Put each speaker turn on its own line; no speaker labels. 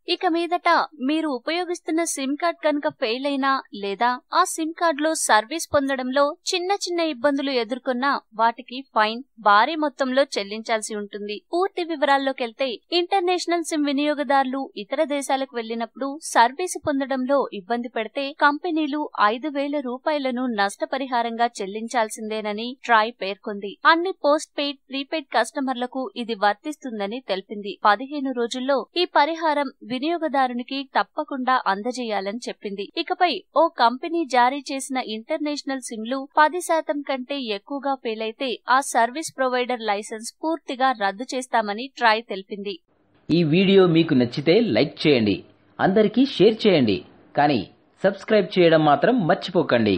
ఇక మీదట మీరు ఉపయోగిస్తున్న సిమ్ కార్డ్ కనుక ఫెయిల్ అయినా లేదా ఆ సిమ్ కార్డులో సర్వీస్ పొందడంలో చిన్న ఇబ్బందులు ఎదుర్కొన్నా వాటికి ఫైన్ భారీ మొత్తంలో చెల్లించాల్సి ఉంటుంది. పూర్తి వివరాల్లోకెళ్తే ఇంటర్నేషనల్ సిమ్ వినియోగదారులు ఇతర దేశాలకు వెళ్లినప్పుడు సర్వీసు పొందడంలో ఇబ్బంది పెడితే కంపెనీలు 5,000 రూపాయలను నష్టపరిహారంగా చెల్లించాల్సిందేనని ట్రాయ్ పేర్కొంది. అన్ని పోస్ట్ పెయిడ్ ప్రీపెయిడ్ కస్టమర్లకు ఇది వర్తిస్తుందని తెలిపింది. 15 రోజుల్లో ఈ పరిహారం వినియోగదారునికి తప్పకుండా అందజేయాలని చెప్పింది. ఇకపై ఓ కంపెనీ జారీ చేసిన ఇంటర్నేషనల్ సిమ్లు 10% కంటే ఎక్కువగా ఫెయిల్ అయితే ఆ సర్వీస్ ప్రొవైడర్ లైసెన్స్ పూర్తిగా రద్దు చేస్తామని ట్రాయ్ తెలిపింది.
ఈ వీడియో మీకు నచ్చితే లైక్ చేయండి, అందరికీ షేర్ చేయండి, కానీ సబ్స్క్రైబ్ చేయడం మాత్రం మర్చిపోకండి.